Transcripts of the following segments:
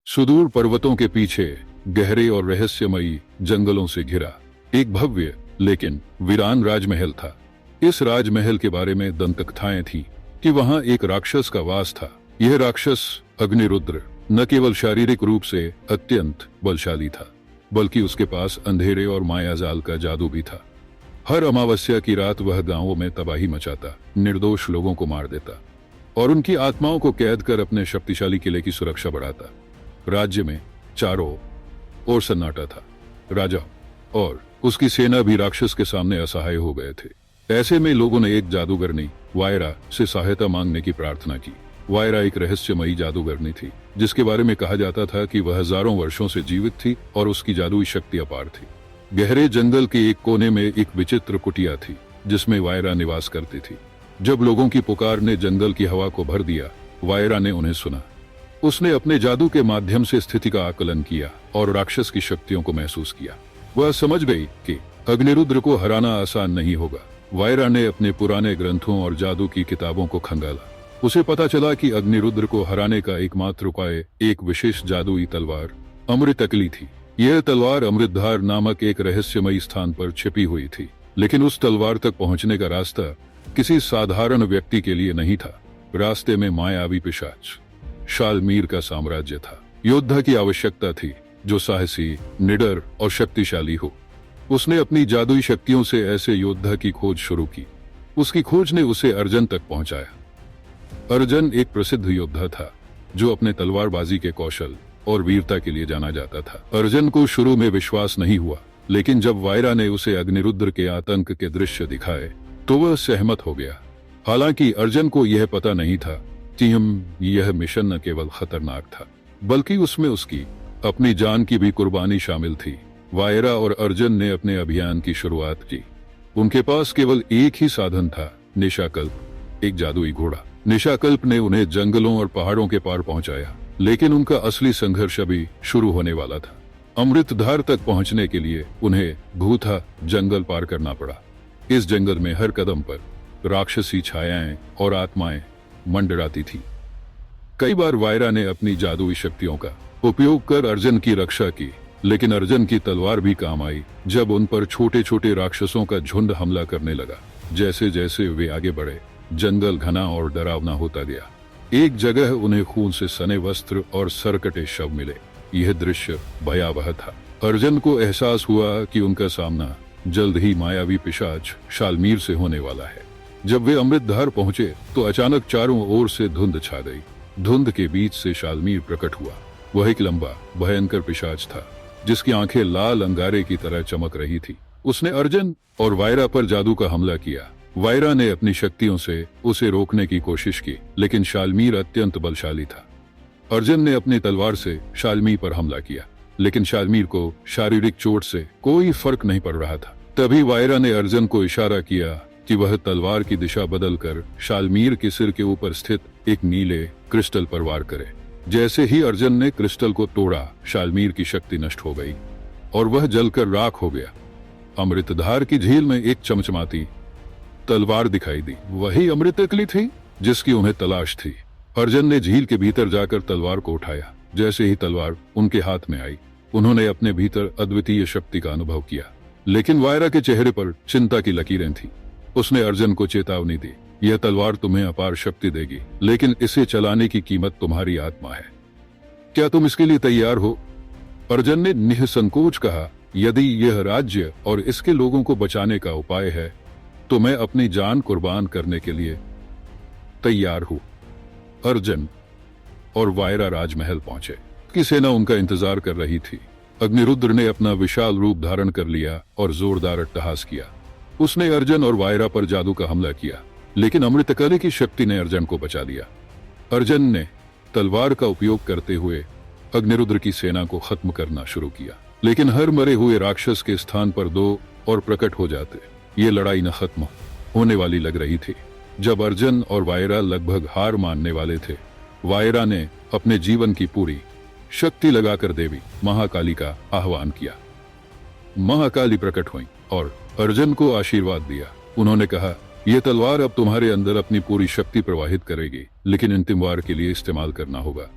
सुदूर पर्वतों के पीछे गहरे और रहस्यमयी जंगलों से घिरा एक भव्य लेकिन वीरान राजमहल था। इस राजमहल के बारे में दंतकथाएं थीं कि वहां एक राक्षस का वास था। यह राक्षस अग्निरुद्र न केवल शारीरिक रूप से अत्यंत बलशाली था, बल्कि उसके पास अंधेरे और मायाजाल का जादू भी था। हर अमावस्या की रात वह गांवों में तबाही मचाता, निर्दोष लोगों को मार देता और उनकी आत्माओं को कैद कर अपने शक्तिशाली किले की सुरक्षा बढ़ाता। राज्य में चारों ओर सन्नाटा था। राजा और उसकी सेना भी राक्षस के सामने असहाय हो गए थे। ऐसे में लोगों ने एक जादूगरनी वायरा से सहायता मांगने की प्रार्थना की। वायरा एक रहस्यमयी जादूगरनी थी जिसके बारे में कहा जाता था कि वह हजारों वर्षों से जीवित थी और उसकी जादुई शक्ति अपार थी। गहरे जंगल के एक कोने में एक विचित्र कुटिया थी जिसमें वायरा निवास करती थी। जब लोगों की पुकार ने जंगल की हवा को भर दिया, वायरा ने उन्हें सुना। उसने अपने जादू के माध्यम से स्थिति का आकलन किया और राक्षस की शक्तियों को महसूस किया। वह समझ गई कि अग्निरुद्र को हराना आसान नहीं होगा। वायरा ने अपने पुराने ग्रंथों और जादू की किताबों को खंगाला। उसे पता चला कि अग्निरुद्र को हराने का एकमात्र उपाय एक विशेष जादुई तलवार अमृतकली थी। यह तलवार अमृतधार नामक एक रहस्यमयी स्थान पर छिपी हुई थी, लेकिन उस तलवार तक पहुंचने का रास्ता किसी साधारण व्यक्ति के लिए नहीं था। रास्ते में मायावी पिशाच शालमीर का साम्राज्य था। योद्धा की आवश्यकता थी जो साहसी, निडर और शक्तिशाली हो। उसने अपनी जादुई शक्तियों से ऐसे योद्धा की खोज शुरू की। उसकी खोज ने उसे अर्जुन तक पहुंचाया। अर्जुन एक प्रसिद्ध योद्धा था जो अपने तलवारबाजी के कौशल और वीरता के लिए जाना जाता था। अर्जुन को शुरू में विश्वास नहीं हुआ, लेकिन जब वायरा ने उसे अग्निरुद्र के आतंक के दृश्य दिखाए तो वह सहमत हो गया। हालांकि अर्जुन को यह पता नहीं था कि यह मिशन न केवल खतरनाक था, बल्कि उसमें उसकी अपनी जान की भी कुर्बानी शामिल थी। वायरा और अर्जुन ने अपने अभियान की शुरुआत की। उनके पास केवल एक ही साधन था, निशाकल्प, एक जादुई घोड़ा। निशाकल्प ने उन्हें जंगलों और पहाड़ों के पार पहुंचाया, लेकिन उनका असली संघर्ष अभी शुरू होने वाला था। अमृतधार तक पहुंचने के लिए उन्हें भूथा जंगल पार करना पड़ा। इस जंगल में हर कदम पर राक्षसी छायाएं और आत्माएं मंडराती थी। कई बार वायरा ने अपनी जादुई शक्तियों का उपयोग कर अर्जुन की रक्षा की, लेकिन अर्जुन की तलवार भी काम आई जब उन पर छोटे छोटे राक्षसों का झुंड हमला करने लगा। जैसे जैसे वे आगे बढ़े, जंगल घना और डरावना होता गया। एक जगह उन्हें खून से सने वस्त्र और सरकटे शव मिले। यह दृश्य भयावह था। अर्जुन को एहसास हुआ कि उनका सामना जल्द ही मायावी पिशाच शालमीर से होने वाला है। जब वे अमृतधार पहुंचे तो अचानक चारों ओर से धुंध छा गई। धुंध के बीच से शालमीर प्रकट हुआ। वह एक लंबा भयंकर पिशाच था जिसकी आंखें लाल अंगारे की तरह चमक रही थी। उसने अर्जुन और वायरा पर जादू का हमला किया। वायरा ने अपनी शक्तियों से उसे रोकने की कोशिश की, लेकिन शालमीर अत्यंत बलशाली था। अर्जुन ने अपनी तलवार से शालमीर पर हमला किया, लेकिन शालमीर को शारीरिक चोट से कोई फर्क नहीं पड़ रहा था। तभी वायरा ने अर्जुन को इशारा किया कि वह तलवार की दिशा बदलकर शालमीर के सिर के ऊपर स्थित एक नीले क्रिस्टल पर वार करे। जैसे ही अर्जुन ने क्रिस्टल को तोड़ा, शालमीर की शक्ति नष्ट हो गई और वह जलकर राख हो गया। अमृतधार की झील में एक चमचमाती तलवार दिखाई दी। वही अमृतकली थी जिसकी उन्हें तलाश थी। अर्जुन ने झील के भीतर जाकर तलवार को उठाया। जैसे ही तलवार उनके हाथ में आई, उन्होंने अपने भीतर अद्वितीय शक्ति का अनुभव किया, लेकिन वायरा के चेहरे पर चिंता की लकीरें थी। उसने अर्जुन को चेतावनी दी, यह तलवार तुम्हें अपार शक्ति देगी, लेकिन इसे चलाने की कीमत तुम्हारी आत्मा है। क्या तुम इसके लिए तैयार हो? अर्जुन ने निःसंकोच कहा, यदि यह राज्य और इसके लोगों को बचाने का उपाय है तो मैं अपनी जान कुर्बान करने के लिए तैयार हूं। अर्जुन और वायरा राजमहल पहुंचे। की सेना उनका इंतजार कर रही थी। अग्निरुद्र ने अपना विशाल रूप धारण कर लिया और जोरदार अट्टहास किया। उसने अर्जुन और वायरा पर जादू का हमला किया, लेकिन अमृतकली की शक्ति ने अर्जुन को बचा लिया। अर्जुन ने तलवार का उपयोग करते हुए अग्निरुद्र की सेना को खत्म करना शुरू किया, लेकिन हर मरे हुए राक्षस के स्थान पर दो और प्रकट हो जाते। ये लड़ाई न खत्म होने वाली लग रही थी। जब अर्जुन और वायरा लगभग हार मानने वाले थे, वायरा ने अपने जीवन की पूरी शक्ति लगाकर देवी महाकाली का आह्वान किया। महाकाली प्रकट हुई और अर्जुन को आशीर्वाद दिया। उन्होंने कहा, यह तलवार अब तुम्हारे अंदर अपनी पूरी शक्ति प्रवाहित करेगी, लेकिन अंतिम वार के लिए इस्तेमाल करना होगा।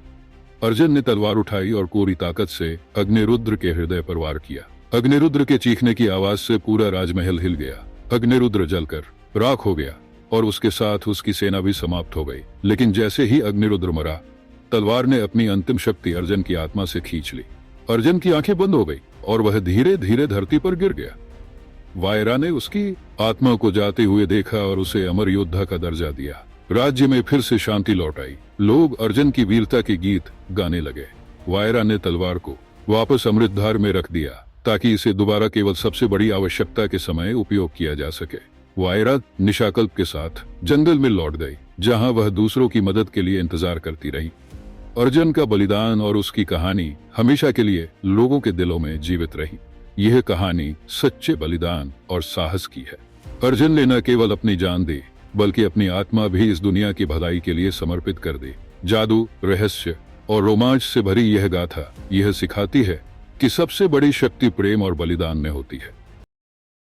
अर्जुन ने तलवार उठाई और पूरी ताकत से अग्निरुद्र के हृदय पर वार किया। अग्निरुद्र के चीखने की आवाज से पूरा राजमहल हिल गया। अग्निरुद्र जलकर राख हो गया और उसके साथ उसकी सेना भी समाप्त हो गई। लेकिन जैसे ही अग्निरुद्र मरा, तलवार ने अपनी अंतिम शक्ति अर्जुन की आत्मा से खींच ली। अर्जुन की आंखें बंद हो गई और वह धीरे धीरे धरती पर गिर गया। वायरा ने उसकी आत्मा को जाते हुए देखा और उसे अमर योद्धा का दर्जा दिया। राज्य में फिर से शांति लौट आई। लोग अर्जुन की वीरता के गीत गाने लगे। वायरा ने तलवार को वापस अमृतधार में रख दिया ताकि इसे दोबारा केवल सबसे बड़ी आवश्यकता के समय उपयोग किया जा सके। वायरा निशाकल्प के साथ जंगल में लौट गई, जहां वह दूसरों की मदद के लिए इंतजार करती रही। अर्जुन का बलिदान और उसकी कहानी हमेशा के लिए लोगों के दिलों में जीवित रही। यह कहानी सच्चे बलिदान और साहस की है। अर्जुन ने न केवल अपनी जान दी, बल्कि अपनी आत्मा भी इस दुनिया की भलाई के लिए समर्पित कर दी। जादू, रहस्य और रोमांच से भरी यह गाथा यह सिखाती है कि सबसे बड़ी शक्ति प्रेम और बलिदान में होती है।